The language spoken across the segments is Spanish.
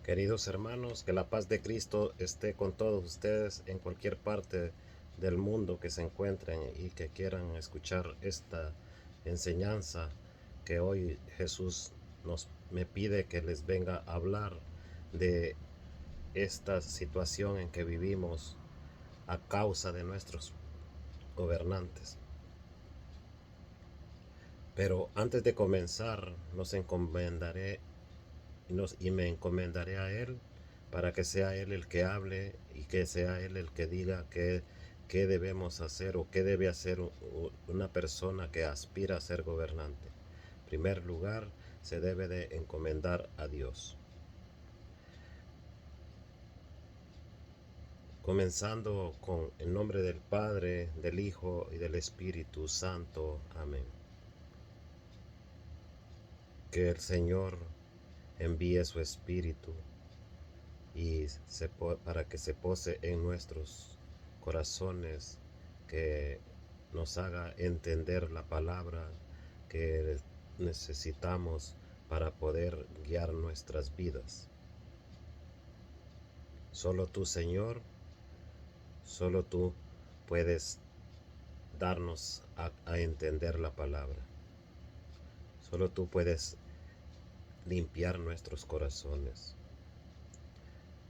Queridos hermanos, que la paz de Cristo esté con todos ustedes en cualquier parte del mundo que se encuentren y que quieran escuchar esta enseñanza que hoy Jesús me pide que les venga a hablar de esta situación en que vivimos a causa de nuestros gobernantes. Pero antes de comenzar, me encomendaré a Él para que sea Él el que hable y que sea Él el que diga qué debemos hacer o qué debe hacer una persona que aspira a ser gobernante. En primer lugar, se debe de encomendar a Dios. Comenzando con el nombre del Padre, del Hijo y del Espíritu Santo. Amén. Que el Señor envíe su Espíritu para que se pose en nuestros corazones, que nos haga entender la palabra que necesitamos para poder guiar nuestras vidas. Solo tú, Señor, solo tú puedes darnos a entender la palabra. Solo tú puedes limpiar nuestros corazones.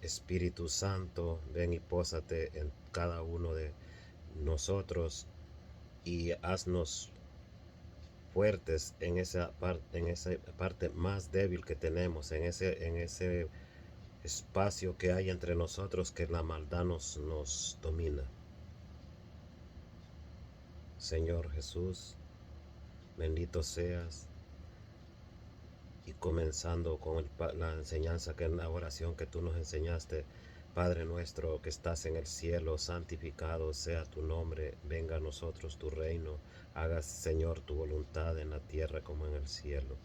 Espíritu Santo, ven y pósate en cada uno de nosotros y haznos fuertes en esa parte más débil que tenemos, en ese espacio que hay entre nosotros que la maldad nos domina. Señor Jesús, bendito seas. Y comenzando con la enseñanza, que es la oración que tú nos enseñaste. Padre nuestro que estás en el cielo, santificado sea tu nombre, venga a nosotros tu reino, hagas, Señor, tu voluntad en la tierra como en el cielo.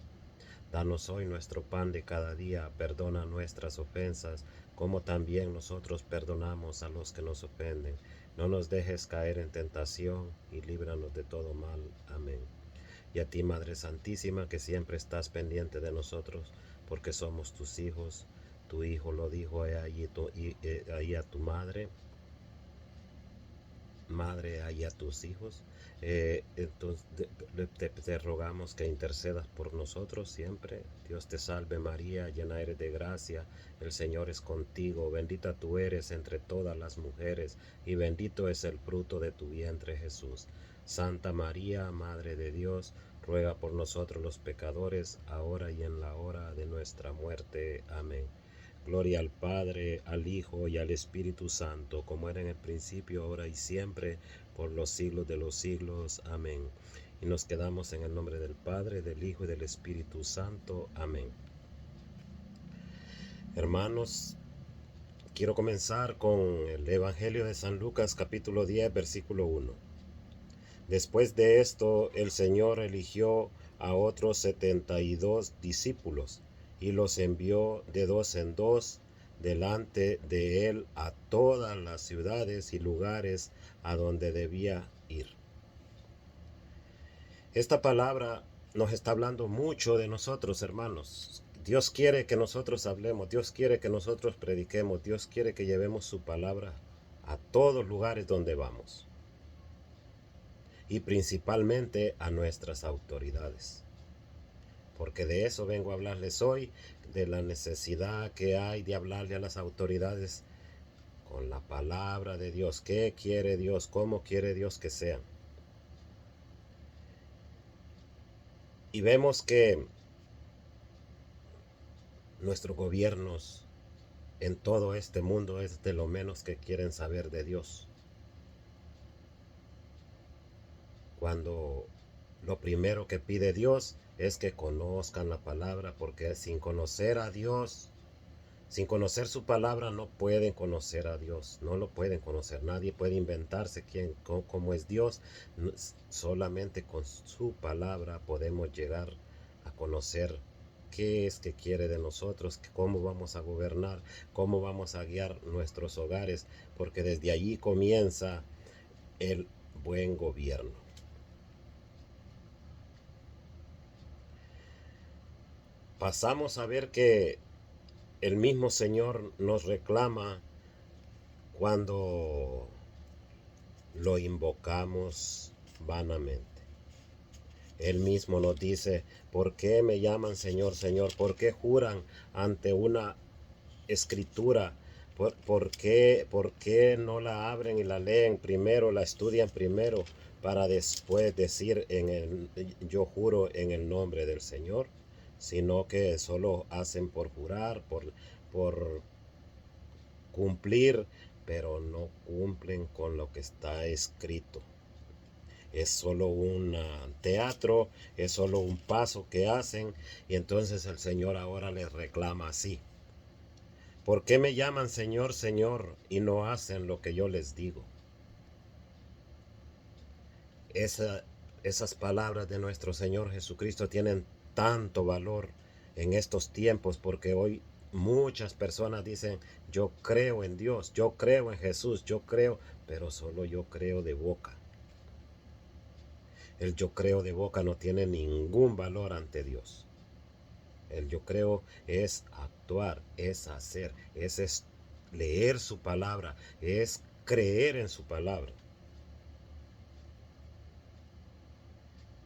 Danos hoy nuestro pan de cada día, perdona nuestras ofensas, como también nosotros perdonamos a los que nos ofenden. No nos dejes caer en tentación, y líbranos de todo mal. Amén. Y a ti, Madre Santísima, que siempre estás pendiente de nosotros, porque somos tus hijos. Tu Hijo lo dijo ahí a tu madre. Madre, ahí a tus hijos. Entonces te rogamos que intercedas por nosotros siempre. Dios te salve María, llena eres de gracia, el Señor es contigo, bendita tú eres entre todas las mujeres, y bendito es el fruto de tu vientre Jesús. Santa María, Madre de Dios, ruega por nosotros los pecadores, ahora y en la hora de nuestra muerte. Amén. Gloria al Padre, al Hijo y al Espíritu Santo, como era en el principio, ahora y siempre, por los siglos de los siglos. Amén. Y nos quedamos en el nombre del Padre, del Hijo y del Espíritu Santo. Amén. Hermanos, quiero comenzar con el Evangelio de San Lucas, capítulo 10, versículo 1. Después de esto, el Señor eligió a otros 72 discípulos y los envió de dos en dos delante de él a todas las ciudades y lugares a donde debía ir. Esta palabra nos está hablando mucho de nosotros, hermanos. Dios quiere que nosotros hablemos, Dios quiere que nosotros prediquemos, Dios quiere que llevemos su palabra a todos lugares donde vamos. Y principalmente a nuestras autoridades. Porque de eso vengo a hablarles hoy, de la necesidad que hay de hablarle a las autoridades con la palabra de Dios. ¿Qué quiere Dios? ¿Cómo quiere Dios que sean? Y vemos que nuestros gobiernos en todo este mundo es de lo menos que quieren saber de Dios. Cuando lo primero que pide Dios es que conozcan la palabra, porque sin conocer a Dios, sin conocer su palabra, no pueden conocer a Dios, no lo pueden conocer. Nadie puede inventarse cómo es Dios. Solamente con su palabra podemos llegar a conocer qué es que quiere de nosotros, cómo vamos a gobernar, cómo vamos a guiar nuestros hogares, porque desde allí comienza el buen gobierno. Pasamos a ver que el mismo Señor nos reclama cuando lo invocamos vanamente. Él mismo nos dice: ¿por qué me llaman Señor, Señor? ¿Por qué juran ante una escritura? ¿Por qué no la abren y la leen primero, la estudian primero, para después decir yo juro en el nombre del Señor? Sino que solo hacen por jurar, por cumplir, pero no cumplen con lo que está escrito. Es solo un teatro, es solo un paso que hacen, y entonces el Señor ahora les reclama así: ¿por qué me llaman Señor, Señor, y no hacen lo que yo les digo? Esas palabras de nuestro Señor Jesucristo tienen tanto valor en estos tiempos, porque hoy muchas personas dicen: yo creo en Dios, yo creo en Jesús, yo creo, pero solo yo creo de boca. El yo creo de boca no tiene ningún valor ante Dios. El yo creo es actuar, es hacer, es leer su palabra, es creer en su palabra.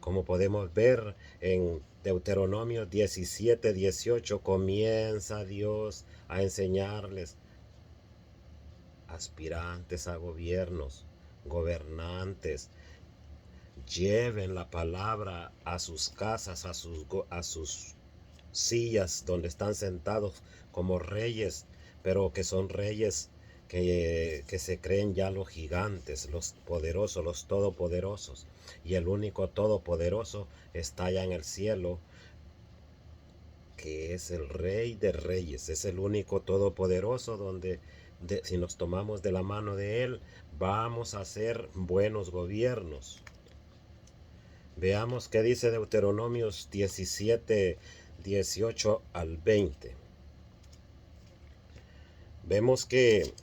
Como podemos ver en Deuteronomio 17:18, comienza Dios a enseñarles: aspirantes a gobiernos, gobernantes, lleven la palabra a sus casas, a sus sillas donde están sentados como reyes, pero que son reyes que se creen ya los gigantes, los poderosos, los todopoderosos. Y el único todopoderoso está allá en el cielo, que es el Rey de Reyes. Es el único todopoderoso donde si nos tomamos de la mano de Él, vamos a hacer buenos gobiernos. Veamos qué dice Deuteronomios 17:18 al 20. Vemos que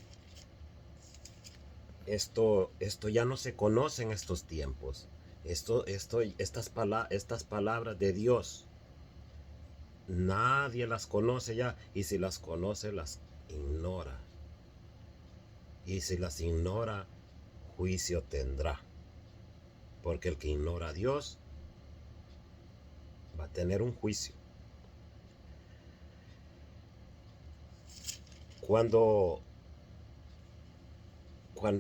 esto ya no se conoce en estos tiempos. Estas palabras de Dios, nadie las conoce ya, y si las conoce, las ignora. Y si las ignora, juicio tendrá. Porque el que ignora a Dios va a tener un juicio. Cuando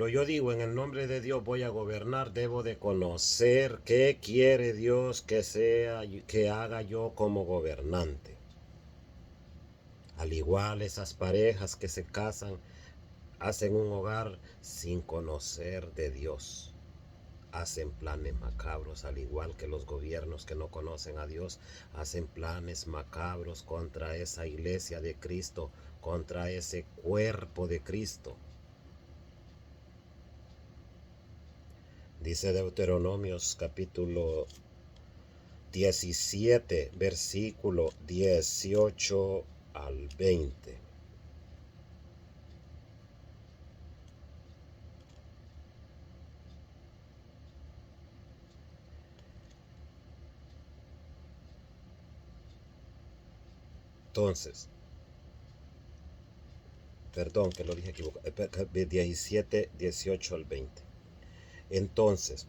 yo digo: en el nombre de Dios voy a gobernar, debo de conocer qué quiere Dios que haga yo como gobernante. Al igual, esas parejas que se casan hacen un hogar sin conocer de Dios. Hacen planes macabros, al igual que los gobiernos que no conocen a Dios hacen planes macabros contra esa iglesia de Cristo, contra ese cuerpo de Cristo. Dice Deuteronomios capítulo 17, versículo 18 al 20. Entonces, perdón que lo dije equivocado, 17, 18 al 20. Entonces,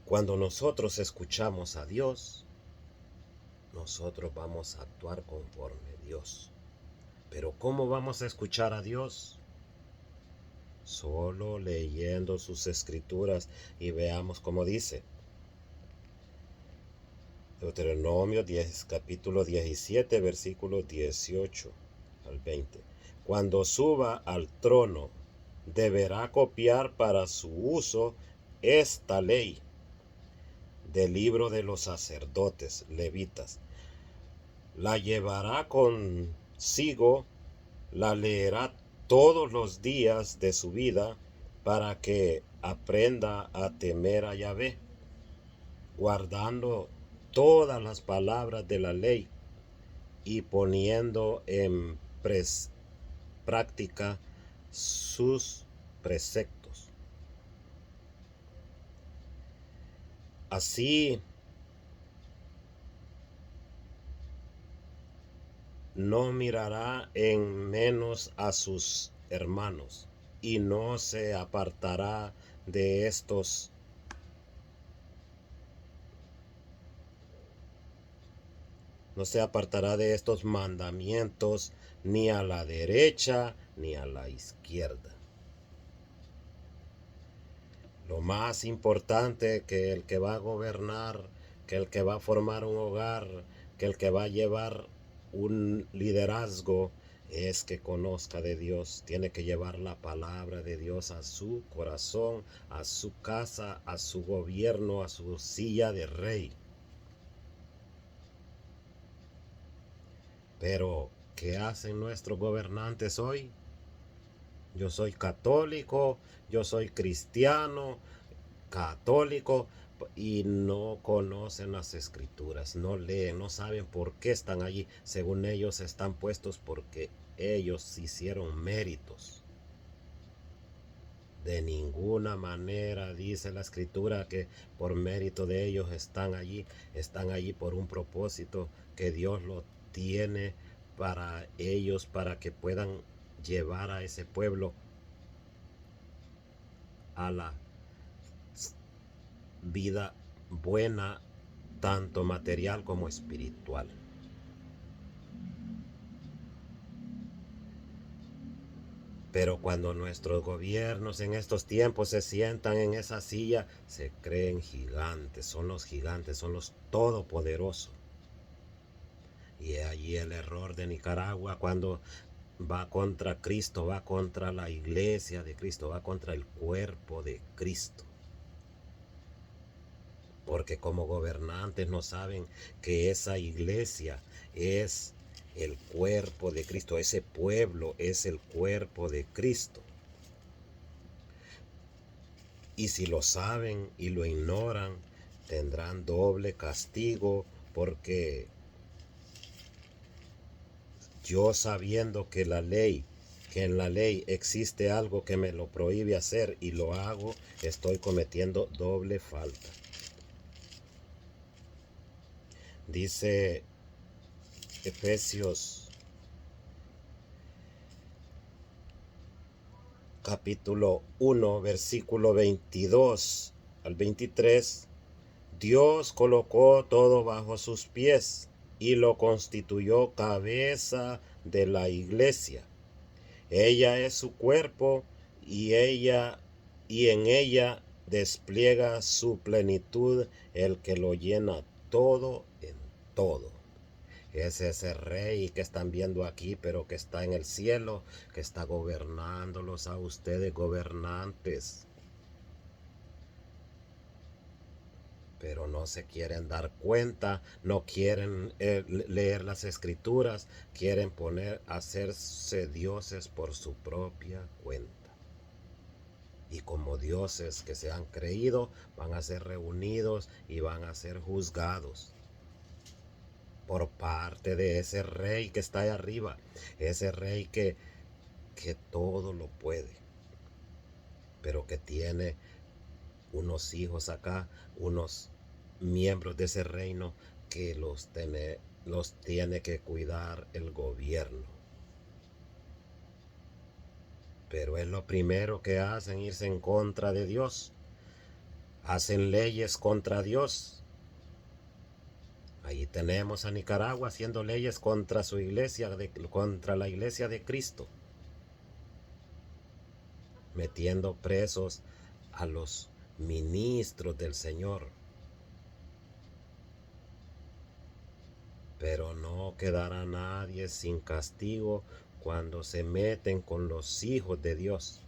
cuando nosotros escuchamos a Dios, nosotros vamos a actuar conforme a Dios. Pero ¿cómo vamos a escuchar a Dios? Solo leyendo sus escrituras. Y veamos cómo dice Deuteronomio 10, capítulo 17, versículo 18 al 20. Cuando suba al trono, deberá copiar para su uso esta ley del libro de los sacerdotes levitas. La llevará consigo, la leerá todos los días de su vida, para que aprenda a temer a Yahvé, guardando todas las palabras de la ley y poniendo en práctica sus preceptos. Así no mirará en menos a sus hermanos y no se apartará de estos. No se apartará de estos mandamientos ni a la derecha ni a la izquierda. Lo más importante que el que va a gobernar, que el que va a formar un hogar, que el que va a llevar un liderazgo, es que conozca de Dios. Tiene que llevar la palabra de Dios a su corazón, a su casa, a su gobierno, a su silla de rey. Pero, ¿qué hacen nuestros gobernantes hoy? Yo soy católico, yo soy cristiano, católico, y no conocen las escrituras, no leen, no saben por qué están allí. Según ellos están puestos porque ellos hicieron méritos. De ninguna manera dice la escritura que por mérito de ellos están allí por un propósito que Dios lo tiene para ellos, para que puedan llevar a ese pueblo a la vida buena, tanto material como espiritual. Pero cuando nuestros gobiernos en estos tiempos se sientan en esa silla, se creen gigantes, son los todopoderosos. Y allí el error de Nicaragua cuando va contra Cristo, va contra la iglesia de Cristo, va contra el cuerpo de Cristo. Porque como gobernantes no saben que esa iglesia es el cuerpo de Cristo, ese pueblo es el cuerpo de Cristo. Y si lo saben y lo ignoran, tendrán doble castigo, porque yo sabiendo que en la ley existe algo que me lo prohíbe hacer y lo hago, estoy cometiendo doble falta. Dice Efesios capítulo 1, versículo 22 al 23, Dios colocó todo bajo sus pies y lo constituyó cabeza de la iglesia. Ella es su cuerpo y en ella despliega su plenitud el que lo llena todo en todo. Es ese rey que están viendo aquí, pero que está en el cielo, que está gobernándolos a ustedes, gobernantes. Pero no se quieren dar cuenta, no quieren leer las escrituras, quieren hacerse dioses por su propia cuenta. Y como dioses que se han creído, van a ser reunidos y van a ser juzgados por parte de ese rey que está ahí arriba, ese rey que todo lo puede, pero que tiene unos hijos acá, unos miembros de ese reino que los tiene que cuidar el gobierno. Pero es lo primero que hacen, irse en contra de Dios. Hacen leyes contra Dios. Ahí tenemos a Nicaragua haciendo leyes contra su iglesia, contra la iglesia de Cristo, metiendo presos a los ministros del Señor. Pero no quedará nadie sin castigo cuando se meten con los hijos de Dios.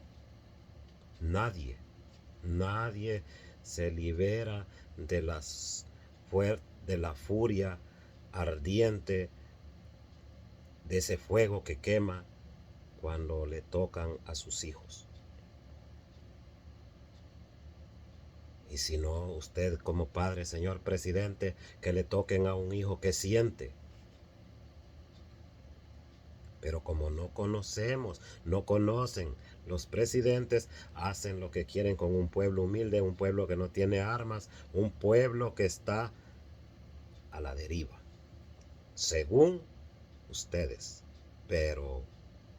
Nadie se libera de la furia ardiente, de ese fuego que quema cuando le tocan a sus hijos. Y si no, usted como padre, señor presidente, que le toquen a un hijo, que siente. Pero como no conocen, los presidentes hacen lo que quieren con un pueblo humilde, un pueblo que no tiene armas, un pueblo que está a la deriva, según ustedes, pero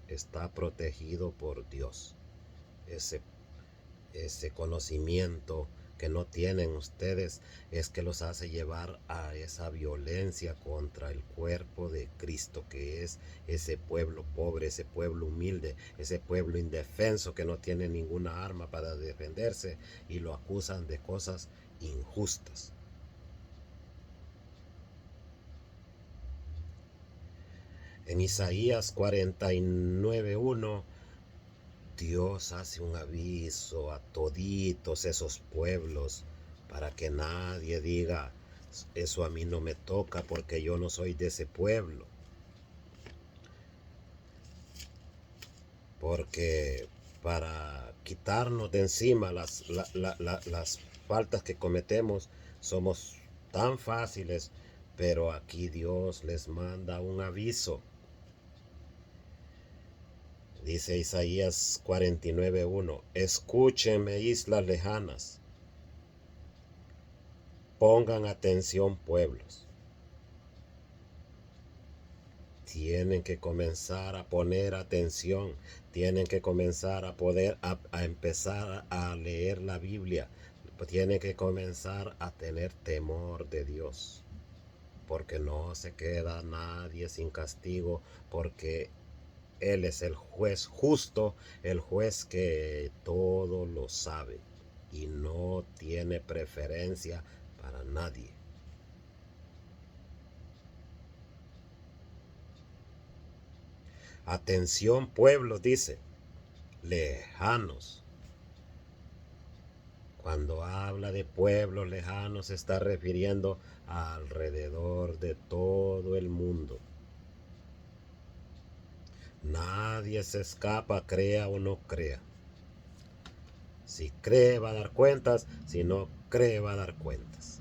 está protegido por Dios. Ese, ese conocimiento que no tienen ustedes es que los hace llevar a esa violencia contra el cuerpo de Cristo, que es ese pueblo pobre, ese pueblo humilde, ese pueblo indefenso que no tiene ninguna arma para defenderse y lo acusan de cosas injustas. En Isaías 49:1, Dios hace un aviso a toditos esos pueblos para que nadie diga, eso a mí no me toca porque yo no soy de ese pueblo. Porque para quitarnos de encima las faltas que cometemos somos tan fáciles, pero aquí Dios les manda un aviso. Dice Isaías 49:1, escúchenme islas lejanas, pongan atención pueblos. Tienen que comenzar a poner atención, tienen que comenzar a empezar a leer la Biblia, tienen que comenzar a tener temor de Dios, porque no se queda nadie sin castigo, porque Él es el juez justo, el juez que todo lo sabe y no tiene preferencia para nadie. Atención pueblos, dice, lejanos. Cuando habla de pueblos lejanos se está refiriendo a alrededor de todo el mundo. Nadie se escapa, crea o no crea. Si cree va a dar cuentas, si no cree va a dar cuentas.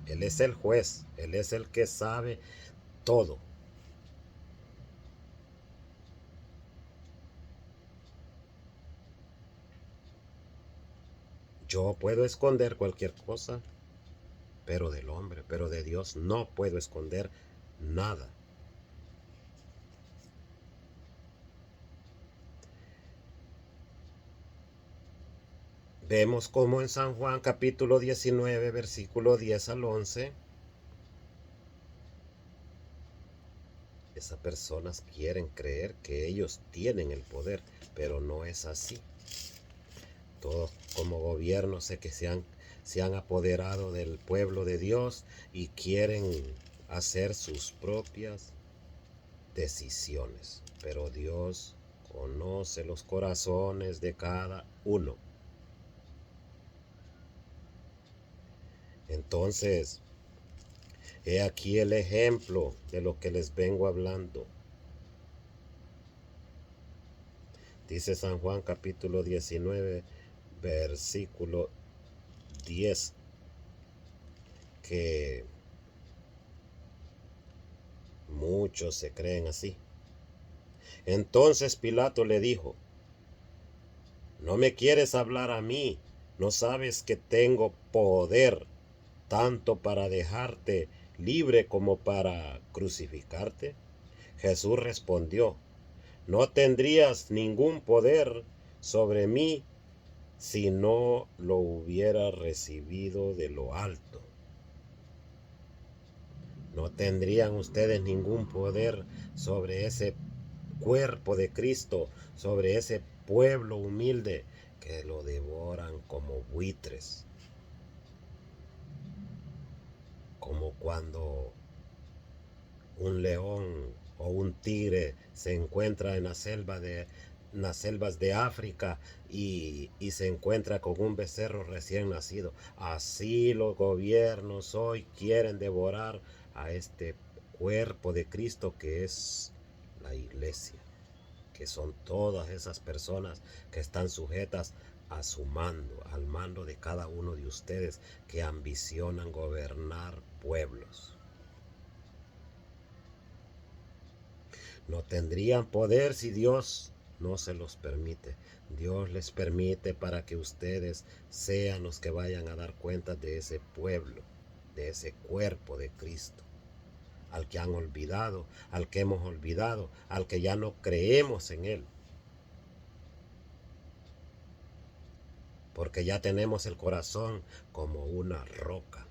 Él es el juez, Él es el que sabe todo. Yo puedo esconder cualquier cosa, pero del hombre, pero de Dios no puedo esconder nada. Vemos como en San Juan capítulo 19, versículo 10 al 11, esas personas quieren creer que ellos tienen el poder, pero no es así. Todos como gobierno sé que se han apoderado del pueblo de Dios y quieren hacer sus propias decisiones, pero Dios conoce los corazones de cada uno. Entonces, he aquí el ejemplo de lo que les vengo hablando. Dice San Juan capítulo 19, versículo 10, que muchos se creen así. Entonces Pilato le dijo, ¿no me quieres hablar a mí? ¿No sabes que tengo poder tanto para dejarte libre como para crucificarte? Jesús respondió, no tendrías ningún poder sobre mí si no lo hubiera recibido de lo alto. No tendrían ustedes ningún poder sobre ese cuerpo de Cristo, sobre ese pueblo humilde que lo devoran como buitres. Como cuando un león o un tigre se encuentra en las selvas de África y se encuentra con un becerro recién nacido. Así los gobiernos hoy quieren devorar a este cuerpo de Cristo que es la iglesia, que son todas esas personas que están sujetas a su mando, al mando de cada uno de ustedes que ambicionan gobernar pueblos. No tendrían poder si Dios no se los permite. Dios les permite para que ustedes sean los que vayan a dar cuenta de ese pueblo, de ese cuerpo de Cristo. al que han olvidado, al que hemos olvidado, al que ya no creemos en Él. Porque ya tenemos el corazón como una roca.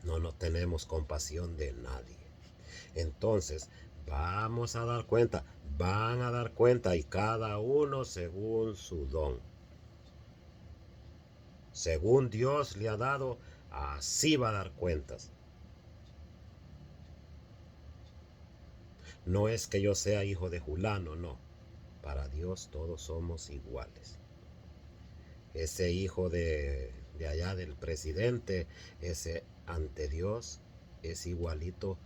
No tenemos compasión de nadie. Entonces, vamos a dar cuenta, van a dar cuenta y cada uno según su don. Según Dios le ha dado, así va a dar cuentas. No es que yo sea hijo de Julano, no. Para Dios todos somos iguales. Ese hijo de allá del presidente, ese ese Dios es igualito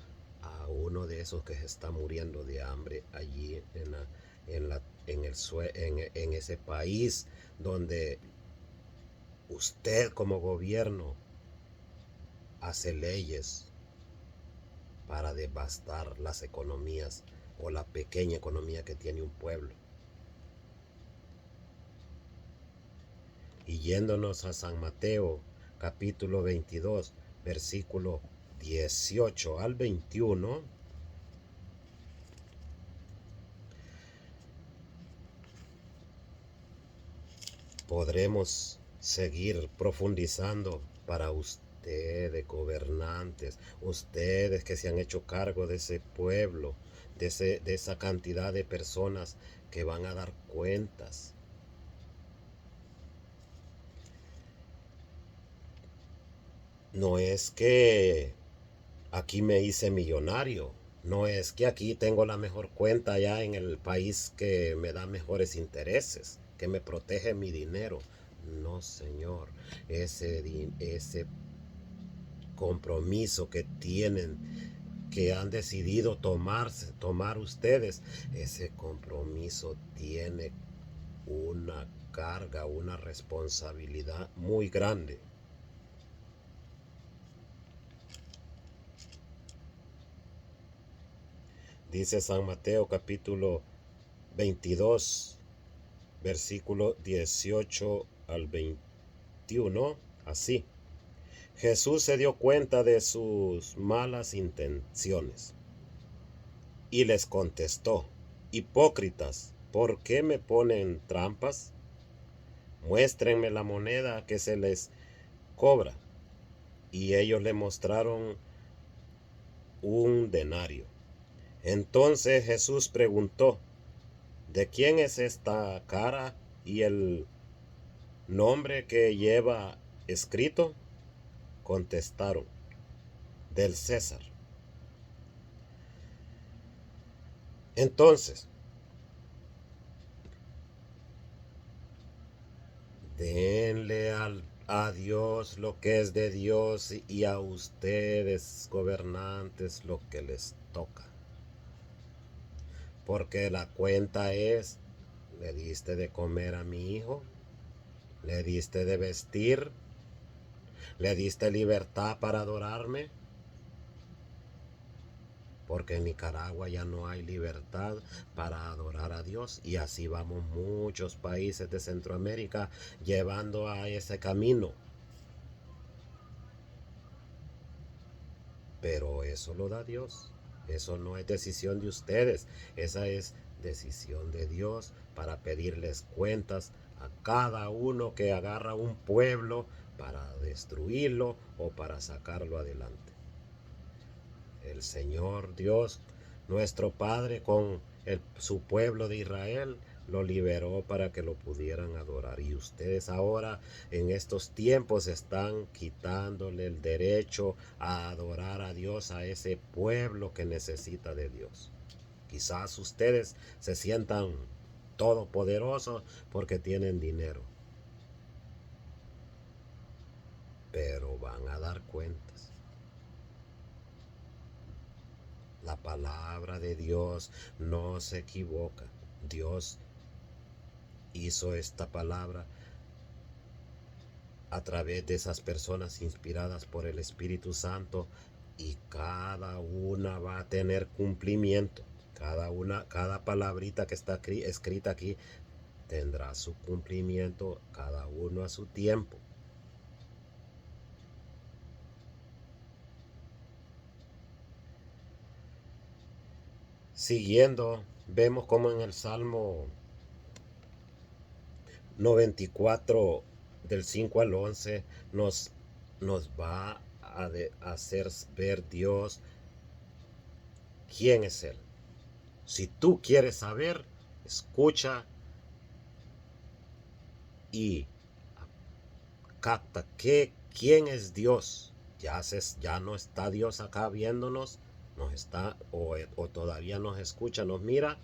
a uno de esos que se está muriendo de hambre allí en ese país donde usted como gobierno hace leyes para devastar las economías o la pequeña economía que tiene un pueblo. Y yéndonos a San Mateo, capítulo 22, versículo 18 al 21, podremos seguir profundizando para ustedes, gobernantes, ustedes que se han hecho cargo de ese pueblo, de esa cantidad de personas que van a dar cuentas. No es que aquí me hice millonario, no es que aquí tengo la mejor cuenta ya en el país que me da mejores intereses, que me protege mi dinero. No, señor, ese compromiso que tienen, que han decidido tomar ustedes, ese compromiso tiene una carga, una responsabilidad muy grande. Dice San Mateo capítulo 22, versículo 18 al 21, así. Jesús se dio cuenta de sus malas intenciones y les contestó: hipócritas, ¿por qué me ponen trampas? Muéstrenme la moneda que se les cobra. Y ellos le mostraron un denario. Entonces Jesús preguntó: ¿de quién es esta cara y el nombre que lleva escrito? Contestaron: del César. Entonces, denle a Dios lo que es de Dios y a ustedes, gobernantes, lo que les toca. Porque la cuenta es: ¿le diste de comer a mi hijo? ¿Le diste de vestir? ¿Le diste libertad para adorarme? Porque en Nicaragua ya no hay libertad para adorar a Dios, y así vamos muchos países de Centroamérica llevando a ese camino. Pero eso lo da Dios. Eso no es decisión de ustedes. Esa es decisión de Dios para pedirles cuentas a cada uno que agarra un pueblo para destruirlo o para sacarlo adelante. El Señor Dios, nuestro Padre, con su pueblo de Israel, lo liberó para que lo pudieran adorar. Y ustedes ahora en estos tiempos están quitándole el derecho a adorar a Dios a ese pueblo que necesita de Dios. Quizás ustedes se sientan todopoderosos porque tienen dinero, pero van a dar cuentas. La palabra de Dios no se equivoca. Dios hizo esta palabra a través de esas personas inspiradas por el Espíritu Santo, y cada una va a tener cumplimiento. Cada palabrita que está escrita aquí tendrá su cumplimiento, cada uno a su tiempo. Siguiendo, vemos como en el Salmo 94 del 5 al 11 nos va a hacer ver Dios quién es Él. Si tú quieres saber, escucha y capta quién es Dios. Ya no está Dios acá viéndonos, nos está o todavía nos escucha, nos mira.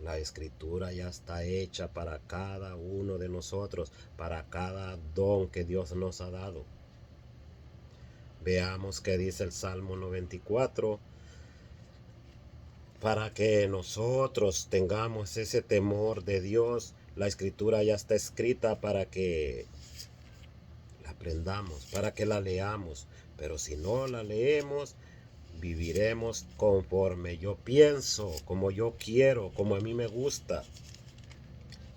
La escritura ya está hecha para cada uno de nosotros, para cada don que Dios nos ha dado. Veamos qué dice el Salmo 94, para que nosotros tengamos ese temor de Dios. La escritura ya está escrita para que la aprendamos, para que la leamos. Pero si no la leemos, viviremos conforme yo pienso, como yo quiero, como a mí me gusta.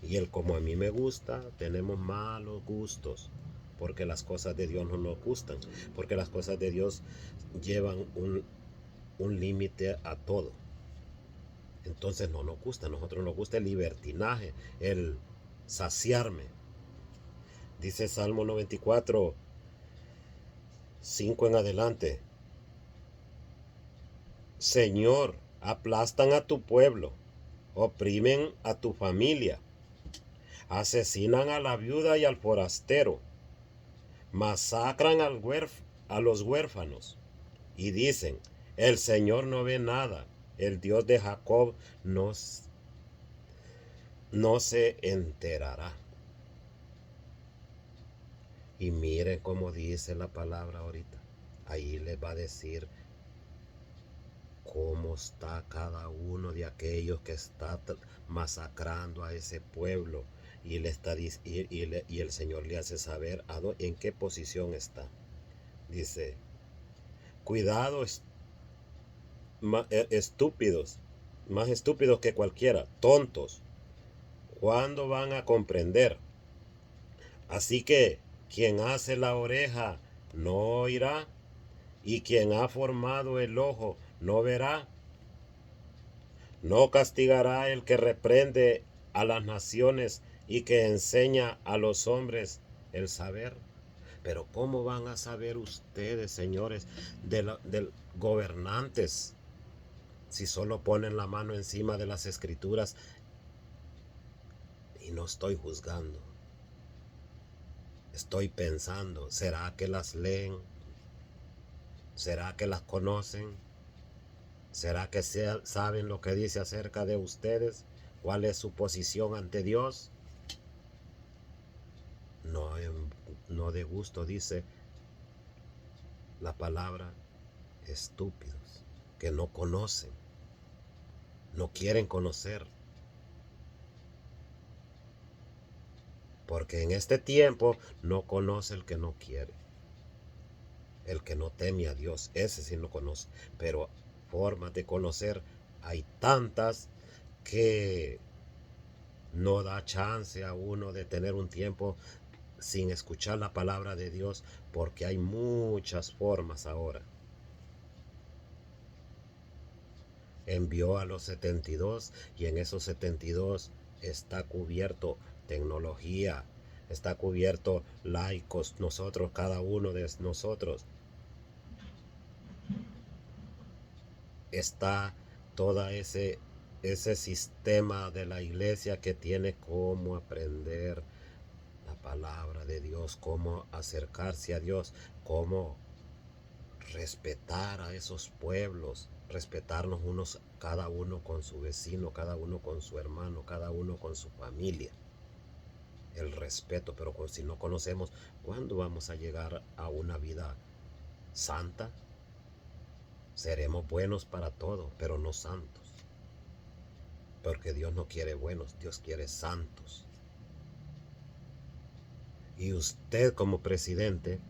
Y el como a mí me gusta, tenemos malos gustos, porque las cosas de Dios no nos gustan, porque las cosas de Dios llevan un límite a todo. Entonces no nos gusta, a nosotros nos gusta el libertinaje, el saciarme. Dice Salmo 94, 5 en adelante. Señor, aplastan a tu pueblo, oprimen a tu familia, asesinan a la viuda y al forastero, masacran a los huérfanos y dicen, el Señor no ve nada, el Dios de Jacob no se enterará. Y miren cómo dice la palabra ahorita. Ahí les va a decir cómo está cada uno de aquellos que está masacrando a ese pueblo. Y el Señor le hace saber en qué posición está. Dice, cuidado, estúpidos, más estúpidos que cualquiera, tontos. ¿Cuándo van a comprender? Así que quien hace la oreja no oirá, y quien ha formado el ojo no verá. No castigará el que reprende a las naciones y que enseña a los hombres el saber. Pero ¿cómo van a saber ustedes, señores, de gobernantes, si solo ponen la mano encima de las escrituras? Y no estoy juzgando, estoy pensando, ¿será que las leen? ¿Será que las conocen? ¿Será que saben lo que dice acerca de ustedes? ¿Cuál es su posición ante Dios? No, no de gusto dice la palabra estúpidos, que no conocen, no quieren conocer. Porque en este tiempo no conoce el que no quiere. El que no teme a Dios, ese sí no conoce. Pero formas de conocer hay tantas que no da chance a uno de tener un tiempo sin escuchar la palabra de Dios, porque hay muchas formas ahora. Envió a los 72 y en esos 72 está cubierto tecnología, está cubierto laicos, nosotros, cada uno de nosotros. Está todo ese sistema de la iglesia que tiene cómo aprender la palabra de Dios, cómo acercarse a Dios, cómo respetar a esos pueblos, respetarnos unos, cada uno con su vecino, cada uno con su hermano, cada uno con su familia. El respeto, pero si no conocemos, ¿cuándo vamos a llegar a una vida santa? Seremos buenos para todo, pero no santos. Porque Dios no quiere buenos, Dios quiere santos. Y usted como presidente,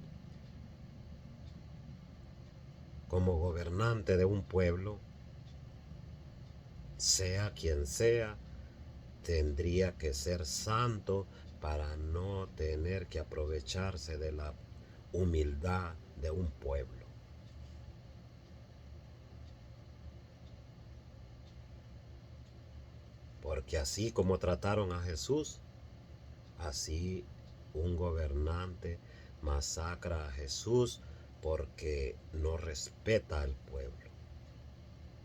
como gobernante de un pueblo, sea quien sea, tendría que ser santo para no tener que aprovecharse de la humildad de un pueblo. Porque así como trataron a Jesús, así un gobernante masacra a Jesús porque no respeta al pueblo,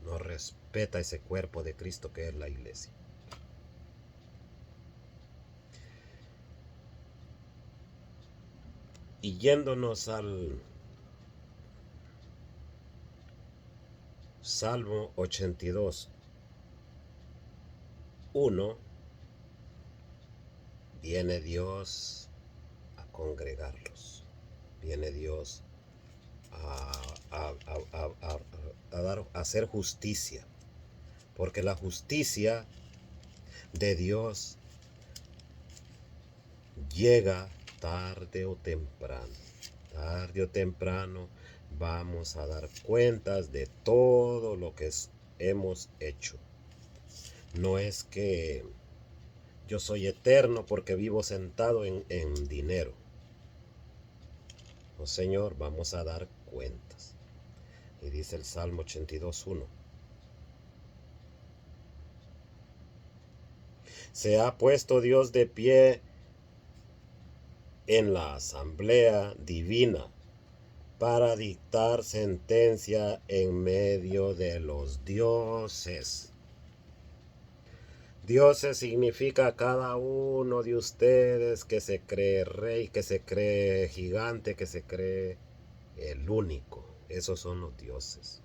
no respeta ese cuerpo de Cristo que es la iglesia. Y yéndonos al Salmo 82, 1, viene Dios a congregarlos, viene Dios a hacer justicia, porque la justicia de Dios llega tarde o temprano. Tarde o temprano vamos a dar cuentas de todo lo que hemos hecho. No es que yo soy eterno porque vivo sentado en dinero. No, Señor, vamos a dar cuentas. Y dice el Salmo 82:1. Se ha puesto Dios de pie en la asamblea divina para dictar sentencia en medio de los dioses. Dioses significa cada uno de ustedes que se cree rey, que se cree gigante, que se cree el único. Esos son los dioses.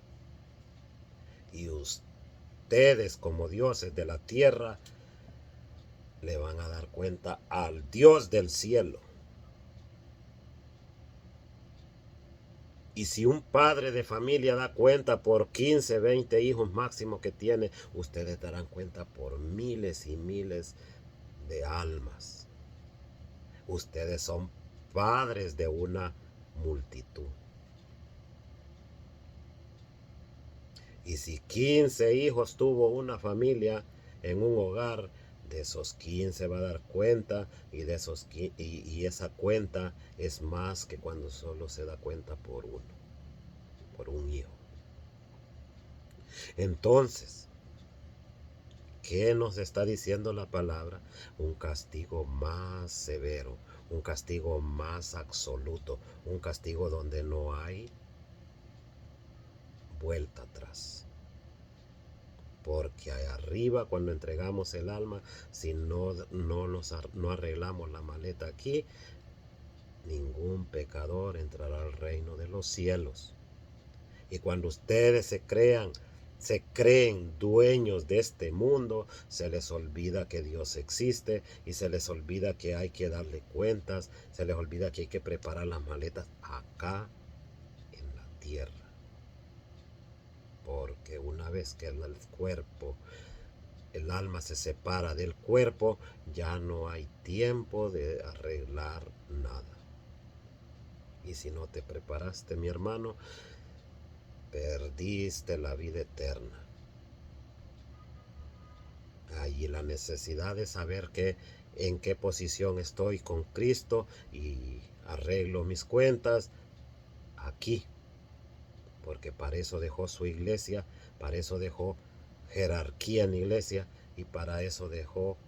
Y ustedes como dioses de la tierra le van a dar cuenta al Dios del cielo. Y si un padre de familia da cuenta por 15, 20 hijos máximo que tiene, ustedes darán cuenta por miles y miles de almas. Ustedes son padres de una multitud. Y si 15 hijos tuvo una familia en un hogar, de esos 15 va a dar cuenta, y de esos y esa cuenta es más que cuando solo se da cuenta por uno, por un hijo. Entonces, ¿qué nos está diciendo la palabra? Un castigo más severo, un castigo más absoluto, un castigo donde no hay vuelta atrás. Porque allá arriba, cuando entregamos el alma, si no arreglamos la maleta aquí, ningún pecador entrará al reino de los cielos. Y cuando ustedes se creen dueños de este mundo, se les olvida que Dios existe y se les olvida que hay que darle cuentas, se les olvida que hay que preparar las maletas acá en la tierra. Porque una vez que el cuerpo, el alma se separa del cuerpo, ya no hay tiempo de arreglar nada. Y si no te preparaste, mi hermano, perdiste la vida eterna. Hay la necesidad de saber en qué posición estoy con Cristo y arreglo mis cuentas aquí. Porque para eso dejó su iglesia, para eso dejó jerarquía en la iglesia y para eso dejó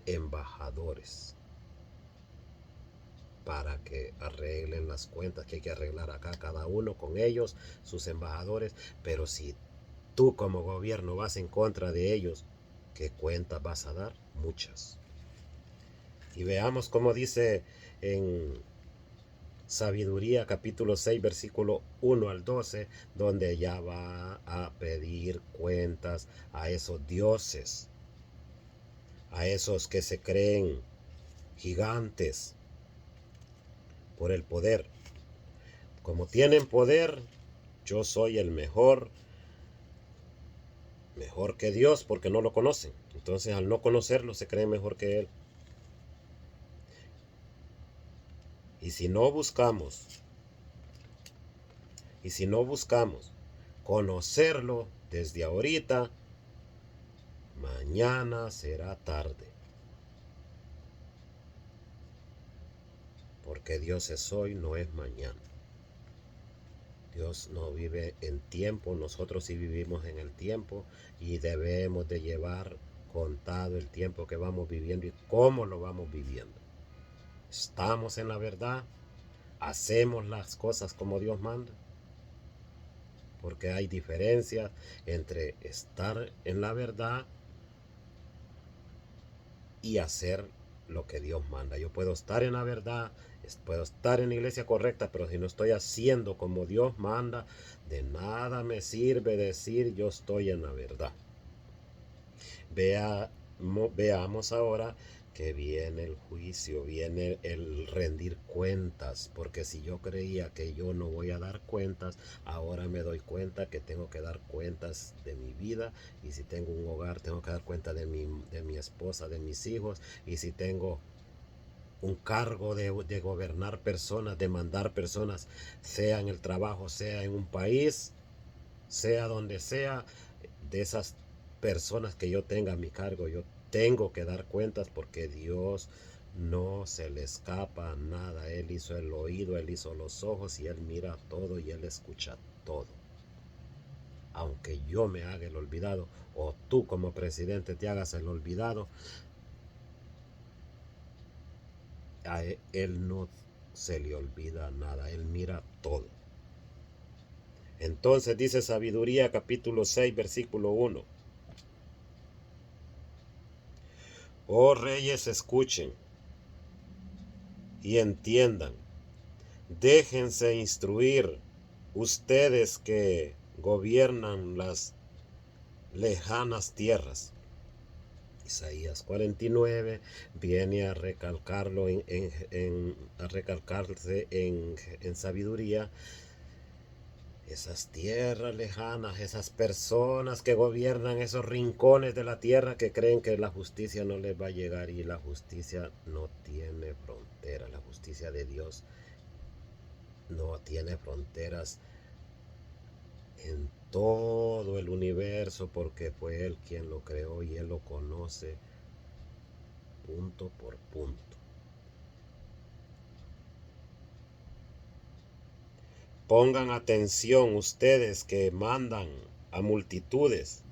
embajadores. Para que arreglen las cuentas que hay que arreglar acá, cada uno con ellos, sus embajadores. Pero si tú como gobierno vas en contra de ellos, ¿qué cuentas vas a dar? Muchas. Y veamos cómo dice en Sabiduría capítulo 6 versículo 1 al 12, donde ya va a pedir cuentas a esos dioses, a esos que se creen gigantes por el poder. Como tienen poder, yo soy el mejor que Dios, porque no lo conocen. Entonces, al no conocerlo, se creen mejor que Él. Y si no buscamos conocerlo desde ahorita, mañana será tarde. Porque Dios es hoy, no es mañana. Dios no vive en tiempo, nosotros sí vivimos en el tiempo y debemos de llevar contado el tiempo que vamos viviendo y cómo lo vamos viviendo. ¿Estamos en la verdad? ¿Hacemos las cosas como Dios manda? Porque hay diferencias entre estar en la verdad y hacer lo que Dios manda. Yo puedo estar en la verdad, puedo estar en la iglesia correcta, pero si no estoy haciendo como Dios manda, de nada me sirve decir yo estoy en la verdad. Veamos ahora que viene el juicio, viene el rendir cuentas, porque si yo creía que yo no voy a dar cuentas, ahora me doy cuenta que tengo que dar cuentas de mi vida, y si tengo un hogar tengo que dar cuenta de mi esposa, de mis hijos, y si tengo un cargo de gobernar personas, de mandar personas, sea en el trabajo, sea en un país, sea donde sea, de esas personas que yo tenga a mi cargo, yo tengo que dar cuentas, porque Dios no se le escapa nada. Él hizo el oído, Él hizo los ojos, y Él mira todo y Él escucha todo. Aunque yo me haga el olvidado, o tú como presidente te hagas el olvidado, a Él no se le olvida nada. Él mira todo. Entonces dice Sabiduría capítulo 6 versículo 1. Oh reyes, escuchen y entiendan, déjense instruir, ustedes que gobiernan las lejanas tierras. Isaías 49 viene a recalcarlo a recalcarse en Sabiduría. Esas tierras lejanas, esas personas que gobiernan esos rincones de la tierra, que creen que la justicia no les va a llegar, y la justicia no tiene frontera. La justicia de Dios no tiene fronteras en todo el universo, porque fue Él quien lo creó y Él lo conoce punto por punto. Pongan atención ustedes que mandan a multitudes,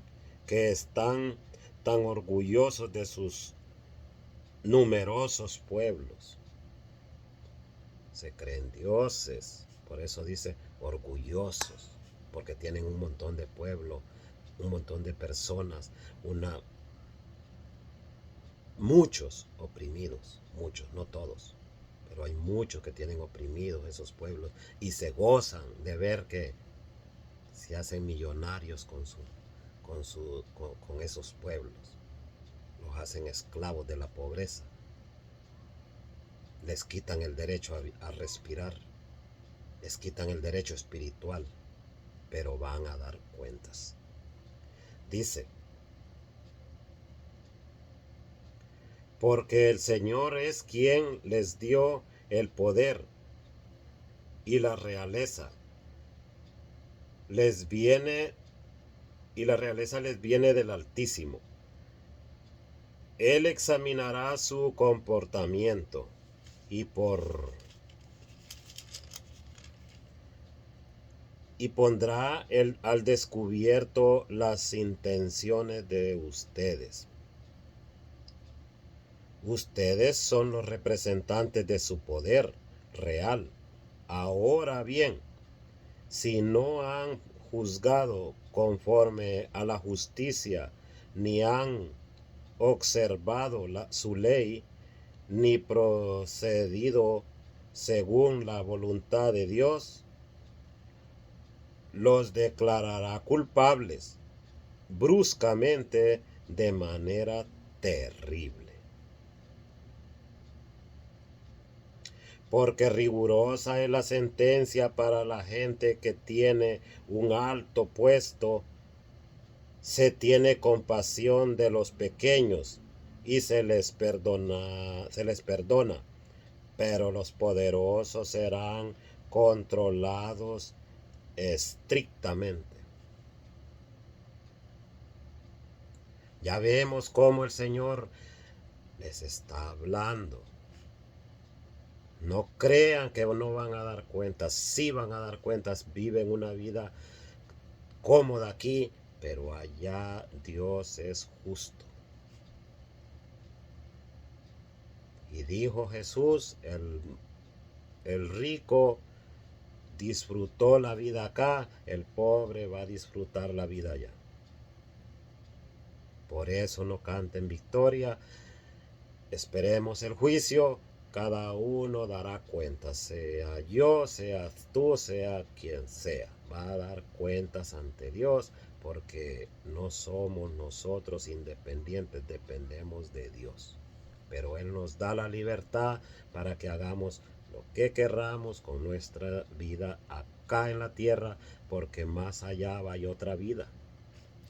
que están tan orgullosos de sus numerosos pueblos. Se creen dioses, por eso dice orgullosos, porque tienen un montón de pueblo, un montón de personas, muchos oprimidos, muchos, no todos, pero hay muchos que tienen oprimidos esos pueblos, y se gozan de ver que se hacen millonarios con esos pueblos. Los hacen esclavos de la pobreza. Les quitan el derecho a respirar. Les quitan el derecho espiritual. Pero van a dar cuentas. Dice, porque el Señor es quien les dio el poder, y la realeza les viene, del Altísimo. Él examinará su comportamiento, y pondrá al descubierto las intenciones de ustedes. Ustedes son los representantes de su poder real. Ahora bien, si no han juzgado conforme a la justicia, ni han observado su ley, ni procedido según la voluntad de Dios, los declarará culpables bruscamente, de manera terrible. Porque rigurosa es la sentencia para la gente que tiene un alto puesto. Se tiene compasión de los pequeños y se les perdona, pero los poderosos serán controlados estrictamente. Ya vemos cómo el Señor les está hablando. No crean que no van a dar cuentas. Sí van a dar cuentas. Viven una vida cómoda aquí, pero allá Dios es justo. Y dijo Jesús, el rico disfrutó la vida acá, el pobre va a disfrutar la vida allá. Por eso no canten victoria, esperemos el juicio, cada uno dará cuenta, sea yo, seas tú, sea quien sea, va a dar cuentas ante Dios, porque no somos nosotros independientes, dependemos de Dios. Pero Él nos da la libertad para que hagamos lo que querramos con nuestra vida acá en la tierra, porque más allá hay otra vida,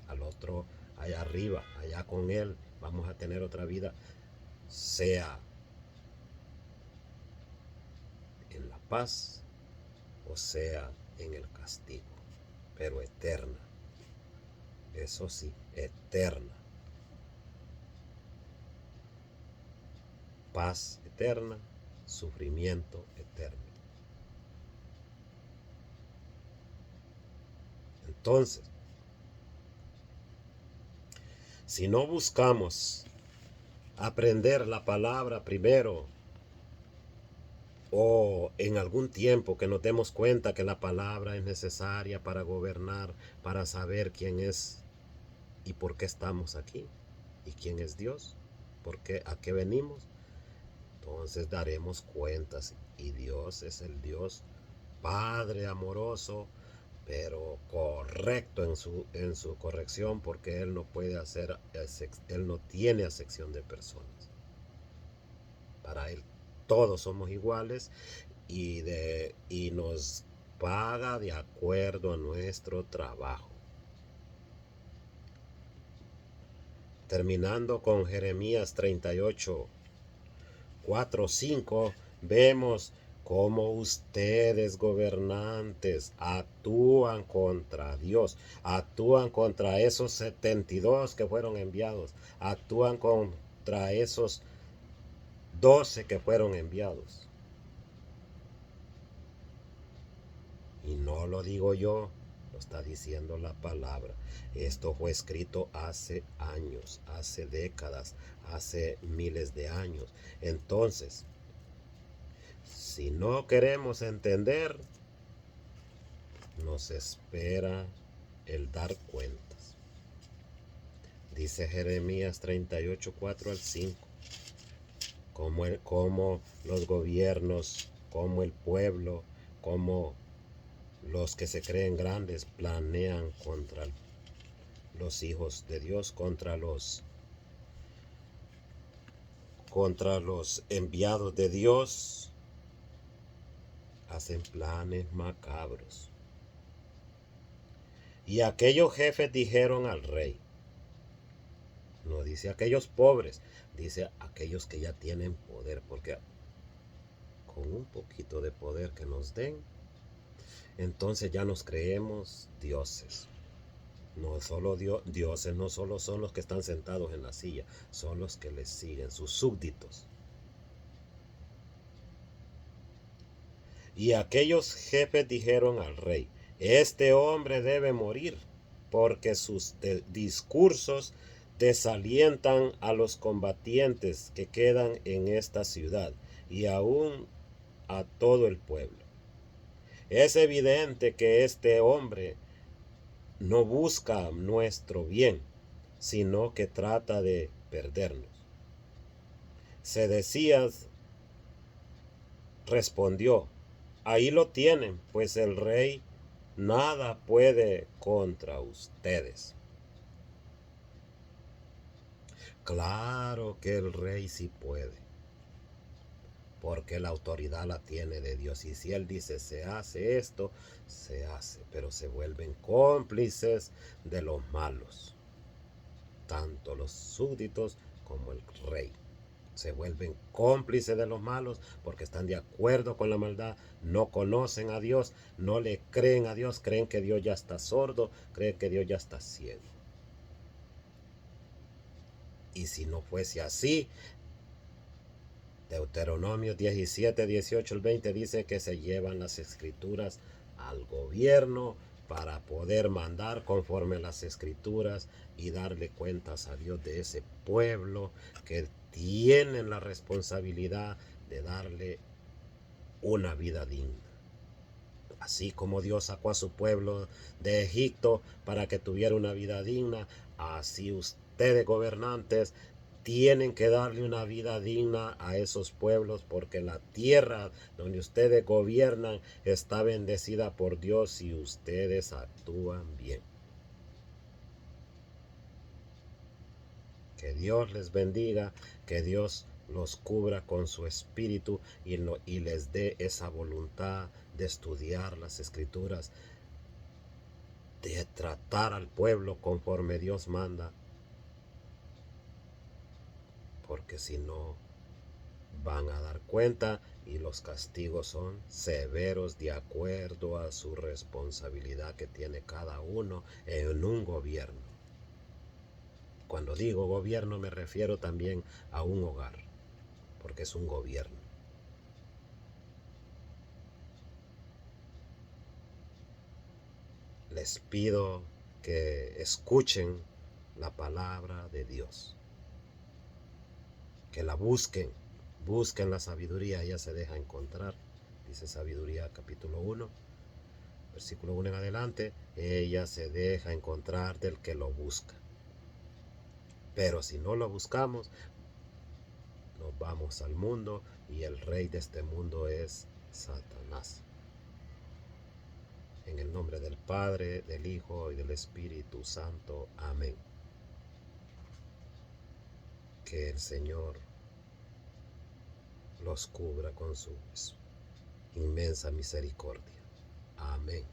al otro allá arriba, allá con Él vamos a tener otra vida, sea en la paz o sea en el castigo, pero eterna, eso sí, eterna, paz eterna, sufrimiento eterno. Entonces, si no buscamos aprender la palabra primero, o en algún tiempo que nos demos cuenta que la palabra es necesaria para gobernar, para saber quién es y por qué estamos aquí, y quién es Dios, a qué venimos, entonces daremos cuentas. Y Dios es el Dios Padre amoroso, pero correcto en su corrección, porque Él no puede hacer, Él no tiene acepción de personas. Para Él todos somos iguales y nos paga de acuerdo a nuestro trabajo. Terminando con Jeremías 38, 4, 5, vemos cómo ustedes gobernantes actúan contra Dios, actúan contra esos 72 que fueron enviados, actúan contra esos 12 que fueron enviados. Y no lo digo yo, lo está diciendo la palabra. Esto fue escrito hace años, hace décadas, hace miles de años. Entonces, si no queremos entender, nos espera el dar cuentas. Dice Jeremías 38, 4 al 5. Como los gobiernos, como el pueblo, como los que se creen grandes planean contra los hijos de Dios, contra los enviados de Dios, hacen planes macabros. Y aquellos jefes dijeron al rey, no dice aquellos pobres, dice aquellos que ya tienen poder, porque con un poquito de poder que nos den, entonces ya nos creemos dioses. No solo dioses no solo son los que están sentados en la silla, son los que les siguen, sus súbditos. Y aquellos jefes dijeron al rey, este hombre debe morir, porque sus discursos desalientan a los combatientes que quedan en esta ciudad y aún a todo el pueblo. Es evidente que este hombre no busca nuestro bien, sino que trata de perdernos. Sedecías respondió, ahí lo tienen, pues el rey nada puede contra ustedes. Claro que el rey sí puede, porque la autoridad la tiene de Dios. Y si Él dice se hace esto, se hace, pero se vuelven cómplices de los malos. Tanto los súbditos como el rey se vuelven cómplices de los malos porque están de acuerdo con la maldad, no conocen a Dios, no le creen a Dios, creen que Dios ya está sordo, creen que Dios ya está ciego. Y si no fuese así, Deuteronomio 17, 18 al 20 dice que se llevan las escrituras al gobierno para poder mandar conforme a las Escrituras y darle cuentas a Dios de ese pueblo que tienen la responsabilidad de darle una vida digna. Así como Dios sacó a su pueblo de Egipto para que tuviera una vida digna, así ustedes, gobernantes, tienen que darle una vida digna a esos pueblos, porque la tierra donde ustedes gobiernan está bendecida por Dios si ustedes actúan bien. Que Dios les bendiga, que Dios los cubra con su espíritu y les dé esa voluntad de estudiar las Escrituras, de tratar al pueblo conforme Dios manda, porque si no van a dar cuenta y los castigos son severos de acuerdo a su responsabilidad que tiene cada uno en un gobierno. Cuando digo gobierno me refiero también a un hogar, porque es un gobierno. Les pido que escuchen la palabra de Dios, que la busquen la sabiduría, ella se deja encontrar, dice Sabiduría capítulo 1, versículo 1 en adelante, ella se deja encontrar del que lo busca. Pero si no lo buscamos, nos vamos al mundo y el rey de este mundo es Satanás. En el nombre del Padre, del Hijo y del Espíritu Santo. Amén. Que el Señor los cubra con su inmensa misericordia. Amén.